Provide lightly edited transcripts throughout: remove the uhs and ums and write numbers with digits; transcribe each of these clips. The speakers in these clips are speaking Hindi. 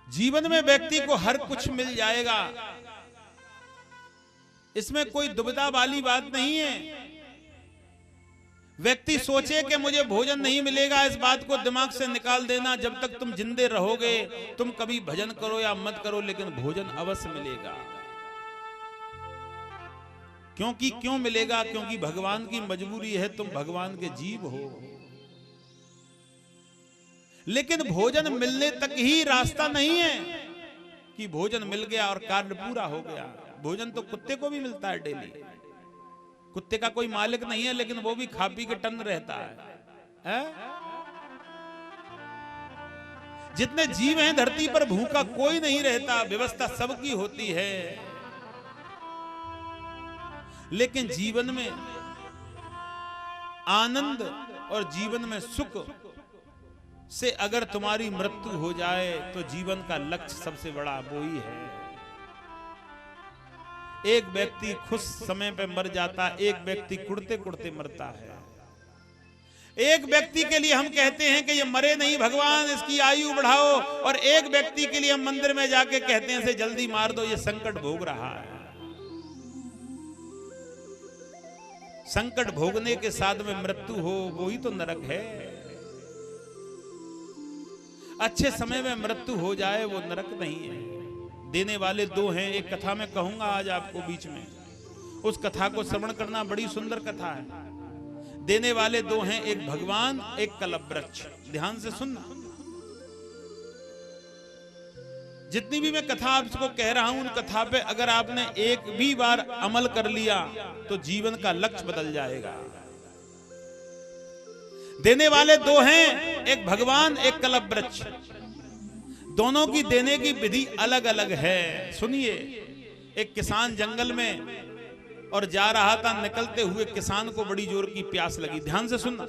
जीवन में व्यक्ति को हर कुछ मिल जाएगा, इसमें कोई दुविधा वाली बात नहीं है। व्यक्ति सोचे कि मुझे भोजन नहीं मिलेगा, इस बात को दिमाग से निकाल देना। जब तक तुम जिंदे रहोगे, तुम कभी भजन करो या मत करो, लेकिन भोजन अवश्य मिलेगा। क्योंकि क्यों मिलेगा? क्योंकि भगवान की मजबूरी है, तुम भगवान के जीव हो। लेकिन भोजन मिलने तक ही रास्ता नहीं है कि भोजन मिल गया और कार्य पूरा हो गया। भोजन तो कुत्ते को भी मिलता है डेली। कुत्ते का कोई मालिक नहीं है, लेकिन वो भी खा पी के टन रहता है? जितने जीव हैं धरती पर, भूखा कोई नहीं रहता, व्यवस्था सबकी होती है। लेकिन जीवन में आनंद और जीवन में सुख से अगर तुम्हारी मृत्यु हो जाए तो जीवन का लक्ष्य सबसे बड़ा वो ही है। एक व्यक्ति खुश समय पे मर जाता, एक व्यक्ति कुड़ते कुड़ते मरता है। एक व्यक्ति के लिए हम कहते हैं कि ये मरे नहीं भगवान, इसकी आयु बढ़ाओ, और एक व्यक्ति के लिए हम मंदिर में जाके कहते हैं इसे जल्दी मार दो, ये संकट भोग रहा है। संकट भोगने के साथ में मृत्यु हो, वो ही तो नरक है। अच्छे समय में मृत्यु हो जाए वो नरक नहीं है। देने वाले दो हैं, एक कथा में कहूंगा आज आपको बीच में, उस कथा को श्रवण करना, बड़ी सुंदर कथा है। देने वाले दो हैं, एक भगवान, एक कलववृक्ष। ध्यान से सुनना। जितनी भी मैं कथा आपको कह रहा हूं, उन कथा पे अगर आपने एक भी बार अमल कर लिया तो जीवन का लक्ष्य बदल जाएगा। देने वाले दो हैं, एक भगवान, एक कलववृक्ष। दोनों की देने की विधि अलग अलग है। सुनिए, एक किसान जंगल में और जा रहा था, निकलते हुए किसान को बड़ी जोर की प्यास लगी। ध्यान से सुनना।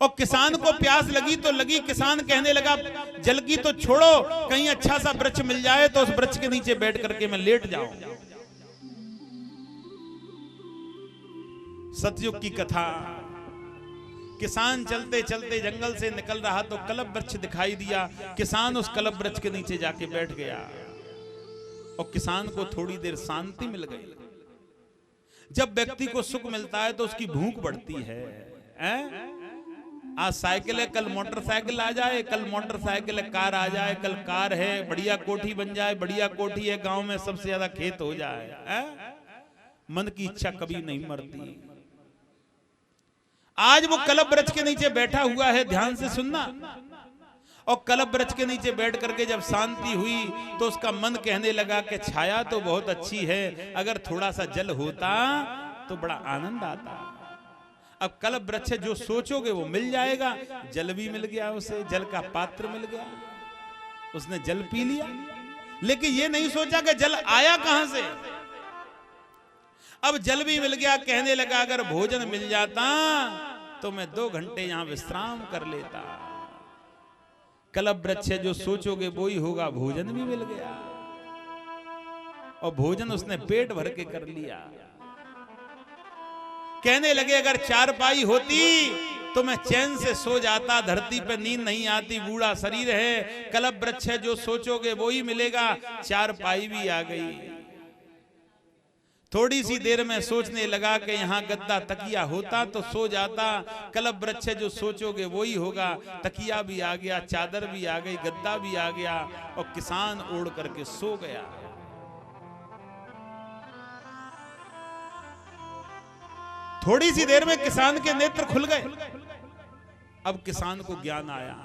और किसान को प्यास लगी तो लगी, किसान कहने लगा जल की तो छोड़ो, कहीं अच्छा सा वृक्ष मिल जाए तो उस वृक्ष के नीचे बैठ करके मैं लेट जाऊं। सतयुग की कथा। किसान चलते चलते जंगल से निकल रहा तो कलववृक्ष दिखाई दिया। किसान उस कलववृक्ष के नीचे जाके बैठ गया और किसान को थोड़ी देर शांति मिल गई। जब व्यक्ति को सुख मिलता है तो उसकी भूख बढ़ती है। आज साइकिल है, कल मोटरसाइकिल आ जाए, कल मोटरसाइकिल है, कार आ जाए, कल कार है, बढ़िया कोठी बन जाए, बढ़िया कोठी है, गांव में सबसे ज्यादा खेत हो जाए। मन की इच्छा कभी नहीं मरती। आज वो कलववृक्ष के नीचे बैठा हुआ है, ध्यान से सुनना। और कलववृक्ष के नीचे बैठ करके जब शांति हुई तो उसका मन कहने लगा कि छाया तो बहुत अच्छी है, अगर थोड़ा सा जल होता तो बड़ा आनंद आता। अब कलववृक्ष जो सोचोगे वो मिल जाएगा। जल भी मिल गया उसे, जल का पात्र मिल गया, उसने जल पी लिया। लेकिन ये नहीं सोचा कि जल आया कहां से। अब जल भी मिल गया, कहने लगा अगर भोजन मिल जाता तो मैं 2 घंटे यहां विश्राम कर लेता। कलववृक्ष जो सोचोगे वो ही होगा। भोजन भी मिल गया और भोजन उसने पेट भर के कर लिया। कहने लगे अगर चारपाई होती तो मैं चैन से सो जाता, धरती पे नींद नहीं आती, बूढ़ा शरीर है। कलववृक्ष जो सोचोगे वो ही मिलेगा। चारपाई भी आ गई। थोड़ी सी देर में सोचने लगा कि यहाँ गद्दा तकिया होता तो सो जाता। कलववृक्ष जो सोचोगे वो ही होगा। तकिया भी आ गया, चादर भी आ गई, गद्दा भी आ गया और किसान ओढ़ करके सो गया। थोड़ी सी देर में किसान के नेत्र खुल गए। अब किसान को ज्ञान आया।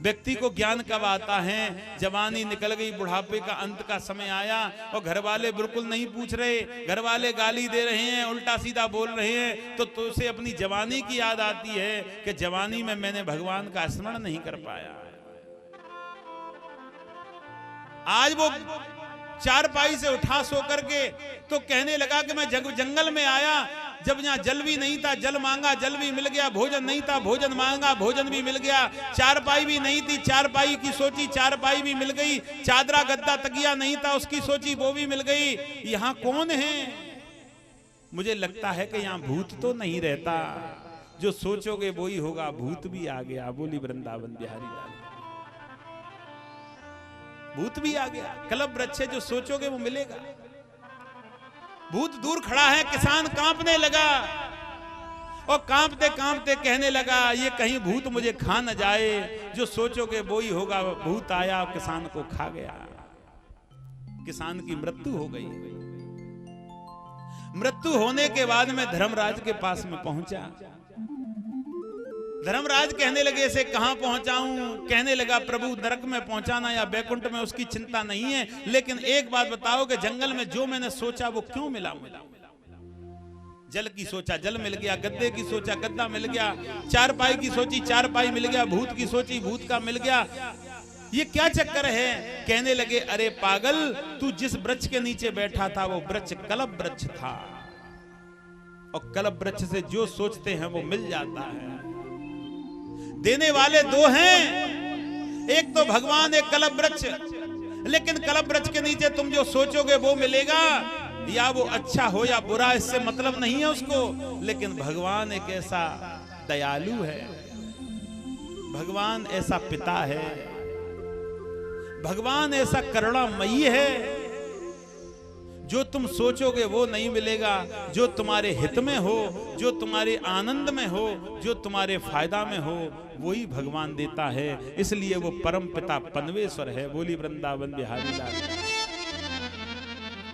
व्यक्ति को ज्ञान कब आता है? जवानी निकल गई, बुढ़ापे का अंत का समय आया और घर वाले बिल्कुल नहीं पूछ रहे, घर वाले गाली दे रहे हैं, उल्टा सीधा बोल रहे हैं, तो उसे अपनी जवानी की याद आती है कि जवानी में मैंने भगवान का स्मरण नहीं कर पाया। आज वो चारपाई से उठा सो करके तो कहने लगा कि मैं जंगल में आया, जब यहाँ जल भी नहीं था जल मांगा, जल भी मिल गया, भोजन नहीं था भोजन मांगा, भोजन भी मिल गया, चारपाई भी नहीं थी, चारपाई की सोची, चारपाई भी मिल गई, चादरा गद्दा तकिया नहीं था, उसकी सोची वो भी मिल गई। यहाँ कौन है? मुझे लगता है कि यहाँ भूत तो नहीं रहता, जो सोचोगे वो ही होगा। भूत भी आ गया। बोली वृंदावन बिहारी लाल। भूत भी आ गया। कलप वृक्ष है, जो सोचोगे वो मिलेगा। भूत दूर खड़ा है, किसान कांपने लगा और कांपते कांपते कहने लगा, ये कहीं भूत मुझे खा न जाए, जो सोचोगे वो ही होगा। भूत आया और किसान को खा गया। किसान की मृत्यु हो गई। मृत्यु होने के बाद में धर्मराज के पास में पहुंचा। धर्मराज कहने लगे, इसे कहां पहुंचाऊं? कहने लगा, प्रभु नरक में पहुंचाना या बैकुंठ में उसकी चिंता नहीं है, लेकिन एक बात बताओ कि जंगल में जो मैंने सोचा वो क्यों मिला? जल की सोचा जल मिल गया, गद्दे की सोचा गद्दा मिल गया, चारपाई की सोची चारपाई मिल गया, भूत की सोची भूत का मिल गया। ये क्या चक्कर है? कहने लगे, अरे पागल, तू जिस वृक्ष के नीचे बैठा था वो वृक्ष कलप वृक्ष था, और कलप वृक्ष से जो सोचते हैं वो मिल जाता है। देने वाले दो हैं, एक तो भगवान, एक कलप वृक्ष। लेकिन कलप वृक्ष के नीचे तुम जो सोचोगे वो मिलेगा, या वो अच्छा हो या बुरा इससे मतलब नहीं है उसको। लेकिन भगवान एक ऐसा दयालु है, भगवान ऐसा पिता है, भगवान ऐसा करुणामयी है, जो तुम सोचोगे वो नहीं मिलेगा। जो तुम्हारे हित में हो, जो तुम्हारे आनंद में हो, जो तुम्हारे फायदा में हो, वही भगवान देता है। इसलिए वो परम पिता पनवेश्वर है। बोली वृंदावन बिहारी लाल।